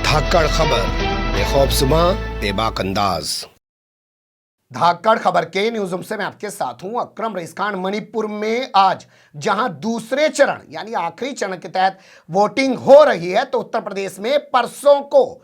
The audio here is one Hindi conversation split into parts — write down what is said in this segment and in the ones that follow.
धाकड़ खबर, बेखौफजुमा बेबाक अंदाज। धाकड़ खबर के न्यूज रूम से मैं आपके साथ हूं अकरम रईस खान। मणिपुर में आज जहां दूसरे चरण यानी आखिरी चरण के तहत वोटिंग हो रही है, तो उत्तर प्रदेश में परसों को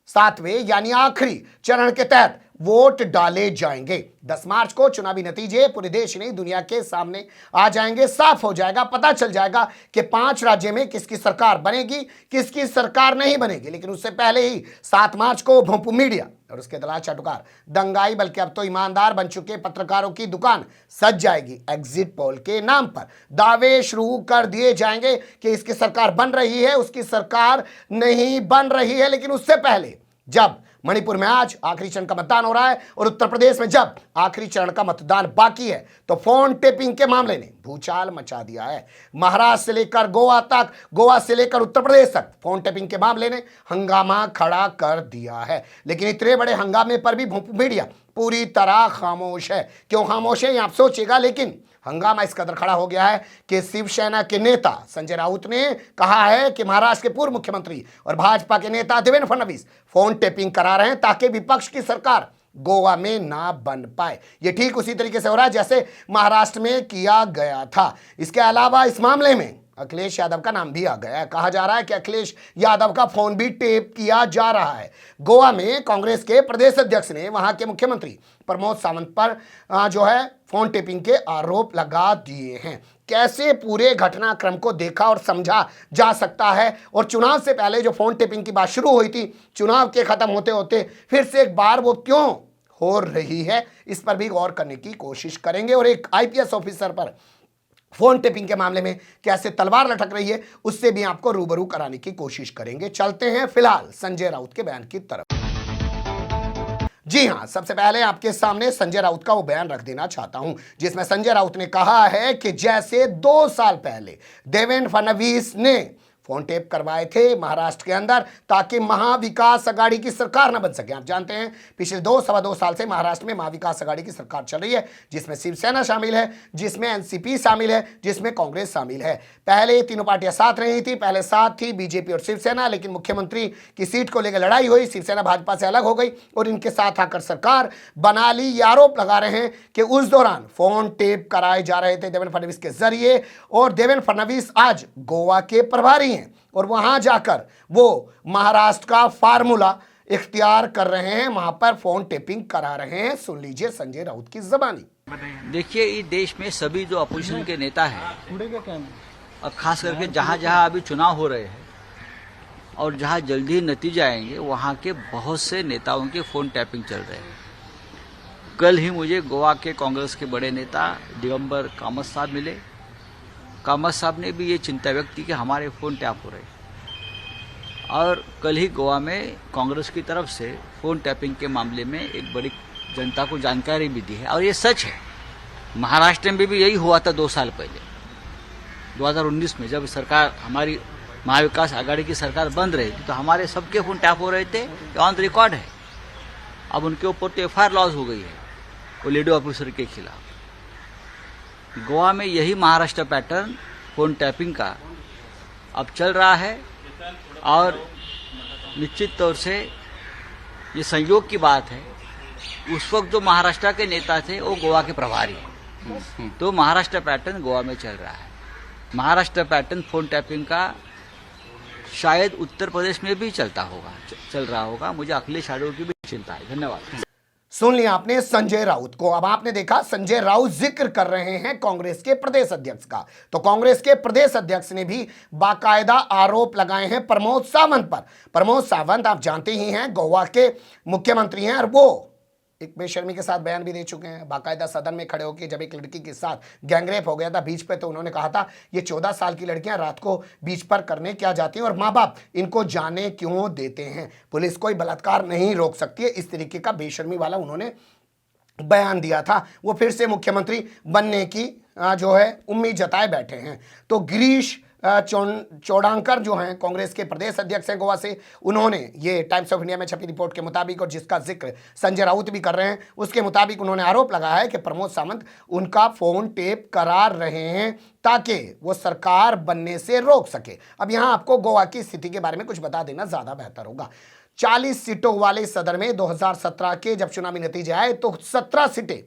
सातवें यानी आखिरी चरण के तहत वोट डाले जाएंगे। 10 मार्च को चुनावी नतीजे पूरे देश नहीं दुनिया के सामने आ जाएंगे। साफ हो जाएगा, पता चल जाएगा कि 5 राज्य में किसकी सरकार बनेगी, किसकी सरकार नहीं बनेगी। लेकिन उससे पहले ही 7 मार्च को भोंपू मीडिया और उसके दलाल चाटुकार दंगाई, बल्कि अब तो ईमानदार बन चुके पत्रकारों की दुकान सज जाएगी। एग्जिट पोल के नाम पर दावे शुरू कर दिए जाएंगे कि इसकी सरकार बन रही है, उसकी सरकार नहीं बन रही है। लेकिन उससे पहले जब मणिपुर में आज आखिरी चरण का मतदान हो रहा है और उत्तर प्रदेश में जब आखिरी चरण का मतदान बाकी है, तो फोन टेपिंग के मामले ने भूचाल मचा दिया है। महाराष्ट्र से लेकर गोवा तक, गोवा से लेकर उत्तर प्रदेश तक फोन टेपिंग के मामले ने हंगामा खड़ा कर दिया है। लेकिन इतने बड़े हंगामे पर भी भोंपू मीडिया पूरी तरह खामोश है। क्यों खामोश है, ये आप सोचिएगा। लेकिन हंगामा इस कदर खड़ा हो गया है कि शिवसेना के नेता संजय राउत ने कहा है कि महाराष्ट्र के पूर्व मुख्यमंत्री और भाजपा के नेता देवेंद्र फडणवीस फोन टेपिंग करा रहे हैं ताकि विपक्ष की सरकार गोवा में ना बन पाए। ये ठीक उसी तरीके से हो रहा है जैसे महाराष्ट्र में किया गया था। इसके अलावा इस मामले में अखिलेश यादव का नाम भी आ गया है। कहा जा रहा है कि अखिलेश यादव का फोन भी टेप किया जा रहा है। गोवा में कांग्रेस के प्रदेश अध्यक्ष ने वहां के मुख्यमंत्री प्रमोद सावंत पर जो है फोन टेपिंग के आरोप लगा दिए हैं। कैसे पूरे घटनाक्रम को देखा और समझा जा सकता है, और चुनाव से पहले जो फोन टेपिंग की बात शुरू हुई थी, चुनाव के खत्म होते होते फिर से एक बार वो क्यों हो रही है, इस पर भी गौर करने की कोशिश करेंगे। और एक आईपीएस ऑफिसर पर फोन टेपिंग के मामले में कैसे तलवार लटक रही है, उससे भी आपको रूबरू कराने की कोशिश करेंगे। चलते हैं फिलहाल संजय राउत के बयान की तरफ। जी हां, सबसे पहले आपके सामने संजय राउत का वो बयान रख देना चाहता हूं जिसमें संजय राउत ने कहा है कि जैसे 2 साल पहले देवेंद्र फडणवीस ने फोन टेप करवाए थे महाराष्ट्र के अंदर ताकि महाविकास अघाड़ी की सरकार न बन सके। आप जानते हैं पिछले 2-2.25 साल से महाराष्ट्र में महाविकास अघाड़ी की सरकार चल रही है, जिसमें शिवसेना शामिल है, जिसमें एनसीपी शामिल है, जिसमें कांग्रेस शामिल है। पहले तीनों पार्टियां साथ रही थी, पहले साथ थी बीजेपी और शिवसेना, लेकिन मुख्यमंत्री की सीट को लेकर लड़ाई हुई, शिवसेना भाजपा से अलग हो गई और इनके साथ आकर सरकार बना ली। ये आरोप लगा रहे हैं कि उस दौरान फोन टेप कराए जा रहे थे देवेंद्र फडणवीस के जरिए, और देवेंद्र फडणवीस आज गोवा के प्रभारी और वहां जाकर वो महाराष्ट्र का फार्मूला इख्तियार कर रहे हैं, वहां पर फोन टेपिंग करा रहे हैं। सुन लीजिए संजय राउत की ज़बानी। देखिए, इस देश में सभी जो अपोजिशन के नेता हैं, और खास करके जहां जहां अभी चुनाव हो रहे हैं और जहां जल्दी नतीजे आएंगे, वहां के बहुत से नेताओं के फोन टैपिंग चल रहे हैं। कल ही मुझे गोवा के कांग्रेस के बड़े नेता दिगंबर कामत साहब मिले। कामत साहब ने भी ये चिंता व्यक्त की कि हमारे फोन टैप हो रहे हैं, और कल ही गोवा में कांग्रेस की तरफ से फोन टैपिंग के मामले में एक बड़ी जनता को जानकारी भी दी है। और ये सच है, महाराष्ट्र में भी यही हुआ था 2 साल पहले 2019 में, जब सरकार हमारी महाविकास आघाड़ी की सरकार बन रही थी, तो हमारे सबके फोन टैप हो रहे थे, ऑन रिकॉर्ड है। अब उनके ऊपर तो एफआईआर लॉन्च हो गई है वो लेडी ऑफिसर के खिलाफ। गोवा में यही महाराष्ट्र पैटर्न फोन टैपिंग का अब चल रहा है, और निश्चित तौर से ये संयोग की बात है, उस वक्त जो महाराष्ट्र के नेता थे वो गोवा के प्रभारी हैं, तो महाराष्ट्र पैटर्न गोवा में चल रहा है। महाराष्ट्र पैटर्न फोन टैपिंग का शायद उत्तर प्रदेश में भी चल रहा होगा। मुझे अखिलेश यादव की भी चिंता है। धन्यवाद। सुन लिया आपने संजय राउत को। अब आपने देखा संजय राउत जिक्र कर रहे हैं कांग्रेस के प्रदेश अध्यक्ष का, तो कांग्रेस के प्रदेश अध्यक्ष ने भी बाकायदा आरोप लगाए हैं प्रमोद सावंत पर। प्रमोद सावंत आप जानते ही हैं गोवा के मुख्यमंत्री हैं, और वो एक बेशर्मी के साथ बयान भी दे चुके हैं। बाकायदा सदन में खड़े होकर जब एक लड़की के साथ गैंगरेप हो गया था बीच पे, तो उन्होंने कहा था ये 14 साल की लड़कियां रात को बीच पर करने क्या जाती हैं और माँ बाप इनको जाने क्यों देते हैं, पुलिस कोई बलात्कार नहीं रोक सकती है। इस तरीके का बेशर्मी वाला उन्होंने बयान दिया था। वो फिर से मुख्यमंत्री बनने की जो है उम्मीद जताए बैठे हैं। तो गिरीश चौड़ांकर जो हैं कांग्रेस के प्रदेश अध्यक्ष हैं गोवा से, उन्होंने ये टाइम्स ऑफ इंडिया में छपी रिपोर्ट के मुताबिक, और जिसका जिक्र संजय राउत भी कर रहे हैं, उसके मुताबिक उन्होंने आरोप लगाया है कि प्रमोद सावंत उनका फोन टेप करा रहे हैं ताकि वो सरकार बनने से रोक सके। अब यहां आपको गोवा की स्थिति के बारे में कुछ बता देना ज्यादा बेहतर होगा। 40 सीटों वाले सदन में 2017 के जब चुनावी नतीजे आए तो 17 सीटें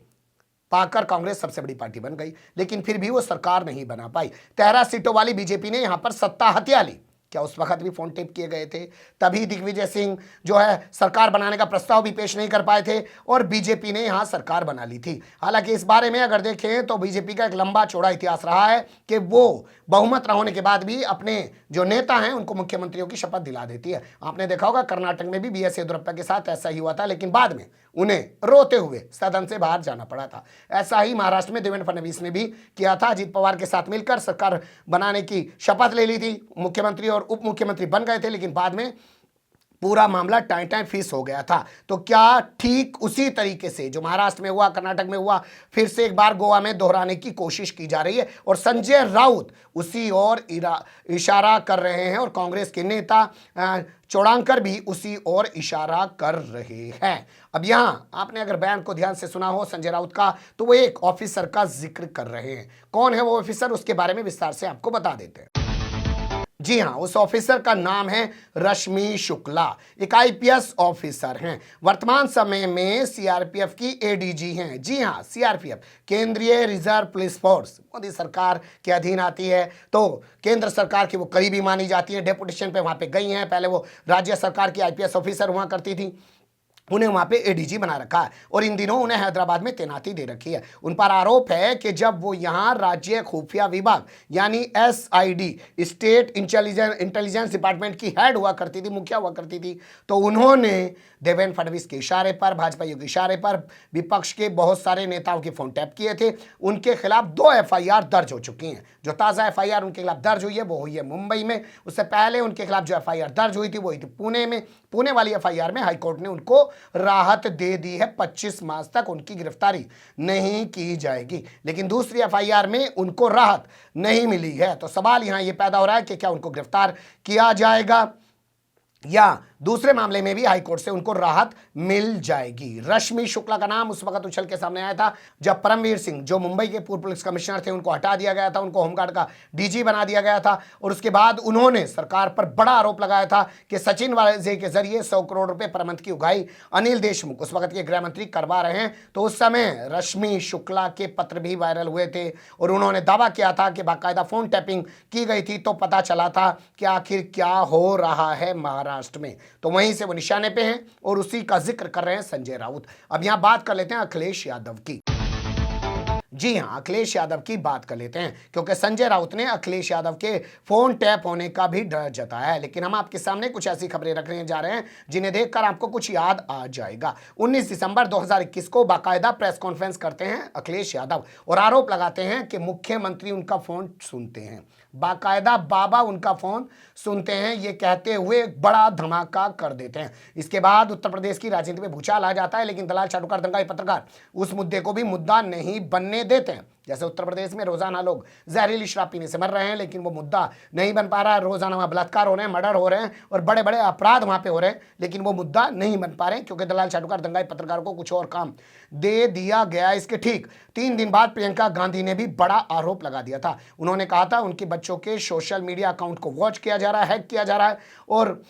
पाकर कांग्रेस सबसे बड़ी पार्टी बन गई, लेकिन फिर भी वो सरकार नहीं बना पाई। 13 सीटों वाली बीजेपी ने यहां पर सत्ता हथिया ली। क्या उस वक्त भी फोन टेप किए गए थे? तभी दिग्विजय सिंह जो है सरकार बनाने का प्रस्ताव भी पेश नहीं कर पाए थे और बीजेपी ने यहां सरकार बना ली थी। हालांकि इस बारे में अगर देखें तो बीजेपी का एक लंबा चौड़ा इतिहास रहा है कि वो बहुमत न होने के बाद भी अपने जो नेता हैं उनको मुख्यमंत्रियों की शपथ दिला देती है। आपने देखा होगा कर्नाटक में भी बीएस येदियुरप्पा के साथ ऐसा ही हुआ था, लेकिन बाद में उन्हें रोते हुए सदन से बाहर जाना पड़ा था। ऐसा ही महाराष्ट्र में देवेंद्र फडणवीस ने भी किया था। अजीत पवार के साथ मिलकर सरकार बनाने की शपथ ले ली थी, मुख्यमंत्री और उप मुख्यमंत्री बन गए थे, लेकिन बाद में पूरा मामला टाइम फीस हो गया था। तो क्या ठीक उसी तरीके से जो महाराष्ट्र में हुआ, कर्नाटक में हुआ, फिर से एक बार गोवा में दोहराने की कोशिश की जा रही है और संजय राउत उसी ओर इशारा कर रहे हैं और कांग्रेस के नेता चौड़ांकर भी उसी ओर इशारा कर रहे हैं। अब यहां आपने अगर बयान को ध्यान से सुना हो संजय राउत का, तो वो एक ऑफिसर का जिक्र कर रहे हैं। कौन है वो ऑफिसर, उसके बारे में विस्तार से आपको बता देते हैं। जी हां, उस ऑफिसर का नाम है रश्मि शुक्ला। एक आईपीएस ऑफिसर हैं, वर्तमान समय में सीआरपीएफ की एडीजी हैं। जी हां, सीआरपीएफ केंद्रीय रिजर्व पुलिस फोर्स मोदी सरकार के अधीन आती है, तो केंद्र सरकार की वो करीबी मानी जाती है। डेपुटेशन पे वहां पे गई हैं, पहले वो राज्य सरकार की आईपीएस ऑफिसर हुआ करती थी, उन्हें वहां पे एडीजी बना रखा है और इन दिनों उन्हें हैदराबाद में तैनाती दे रखी है। उन पर आरोप है कि जब वो यहां राज्य खुफिया विभाग यानी एसआईडी स्टेट इंटेलिजेंस डिपार्टमेंट की हेड हुआ करती थी, मुखिया हुआ करती थी, तो उन्होंने देवेंद्र फडणवीस के इशारे पर, भाजपाइयों के इशारे पर विपक्ष के बहुत सारे नेताओं के फोन टैप किए थे। उनके खिलाफ 2 एफआईआर दर्ज हो चुकी हैं। जो ताज़ा एफआईआर उनके खिलाफ दर्ज हुई है वो हुई है मुंबई में। उससे पहले उनके खिलाफ जो एफआईआर दर्ज हुई थी वो हुई थी पुणे में। पुणे वाली एफआईआर में हाईकोर्ट ने उनको राहत दे दी है, 25 मार्च तक उनकी गिरफ्तारी नहीं की जाएगी। लेकिन दूसरी एफआईआर में उनको राहत नहीं मिली है। तो सवाल यहां यह पैदा हो रहा है कि क्या उनको गिरफ्तार किया जाएगा या दूसरे मामले में भी हाईकोर्ट से उनको राहत मिल जाएगी। रश्मि शुक्ला का नाम उस वक्त उछल के सामने आया था जब परमवीर सिंह जो मुंबई के पूर्व पुलिस कमिश्नर थे उनको हटा दिया गया था, उनको होमगार्ड का डीजी बना दिया गया था और उसके बाद उन्होंने सरकार पर बड़ा आरोप लगाया था कि सचिन वाजे के जरिए 100 करोड़ रुपए पर मंथ की उगाही अनिल देशमुख उस वक्त के गृह मंत्री करवा रहे हैं। तो उस समय रश्मि शुक्ला के पत्र भी वायरल हुए थे और उन्होंने दावा किया था कि बाकायदा फोन टैपिंग की गई थी, तो पता चला था कि आखिर क्या हो रहा है महाराष्ट्र में। तो वहीं से वो निशाने पे हैं और उसी का जिक्र कर रहे हैं संजय राउत। अब यहां बात कर लेते हैं अखिलेश यादव की। जी हां, अखिलेश यादव की बात कर लेते हैं क्योंकि संजय राउत ने अखिलेश यादव के फोन टैप होने का भी डर जताया है। लेकिन हम आपके सामने कुछ ऐसी खबरें रखने जा रहे हैं जिन्हें देखकर आपको कुछ याद आ जाएगा। 19 दिसंबर 2021 को बाकायदा प्रेस कॉन्फ्रेंस करते हैं अखिलेश यादव और आरोप लगाते हैं कि मुख्यमंत्री उनका फोन सुनते हैं। बाकायदा बाबा उनका फोन सुनते हैं, ये कहते हुए बड़ा धमाका कर देते हैं। इसके बाद उत्तर प्रदेश की राजनीति में भूचाल आ जाता है, लेकिन दलाल चाटुकार दंगाई पत्रकार उस मुद्दे को भी मुद्दा नहीं बनने देते हैं। जैसे उत्तर प्रदेश में रोजाना लोग जहरीली शराब पीने से मर रहे हैं, लेकिन वो मुद्दा नहीं बन पा रहा है। रोजाना वहां बलात्कार हो रहे हैं, मर्डर हो रहे हैं और बड़े बड़े अपराध वहां पे हो रहे हैं, लेकिन वो मुद्दा नहीं बन पा रहे हैं क्योंकि दलाल चाटुकार दंगाई पत्रकार को कुछ और काम दे दिया गया। इसके ठीक 3 दिन बाद प्रियंका गांधी ने भी बड़ा आरोप लगा दिया था। उन्होंने कहा था उनके बच्चों के सोशल मीडिया अकाउंट को वॉच किया जा रहा है, हैक किया जा रहा है और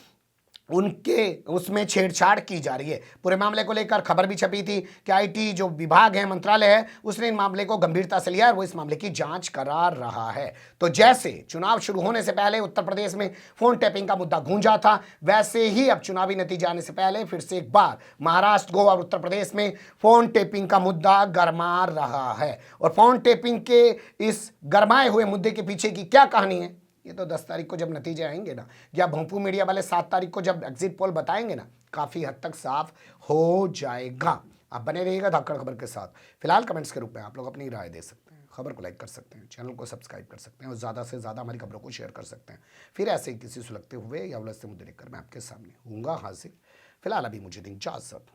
उनके उसमें छेड़छाड़ की जा रही है। पूरे मामले को लेकर खबर भी छपी थी कि आईटी जो विभाग है, मंत्रालय है, उसने इन मामले को गंभीरता से लिया और वो इस मामले की जांच करा रहा है। तो जैसे चुनाव शुरू होने से पहले उत्तर प्रदेश में फोन टैपिंग का मुद्दा गूंजा था, वैसे ही अब चुनावी नतीजे आने से पहले फिर से एक बार महाराष्ट्र, गोवा और उत्तर प्रदेश में फोन टैपिंग का मुद्दा गरमा रहा है। और फोन टैपिंग के इस गरमाए हुए मुद्दे के पीछे की क्या कहानी है, ये तो 10 तारीख को जब नतीजे आएंगे ना, या भोंपू मीडिया वाले 7 तारीख को जब एग्जिट पोल बताएंगे ना, काफ़ी हद तक साफ हो जाएगा। आप बने रहिएगा धाकड़ खबर के साथ। फिलहाल कमेंट्स के रूप में आप लोग अपनी राय दे सकते हैं, खबर को लाइक कर सकते हैं, चैनल को सब्सक्राइब कर सकते हैं और ज़्यादा से ज़्यादा हमारी खबरों को शेयर कर सकते हैं। फिर ऐसे ही किसी सुलगते हुए या उलझते मुद्दे लेकर मैं आपके सामने हूँगा हाजिर। फिलहाल अभी मुझे दिन इजाज़त।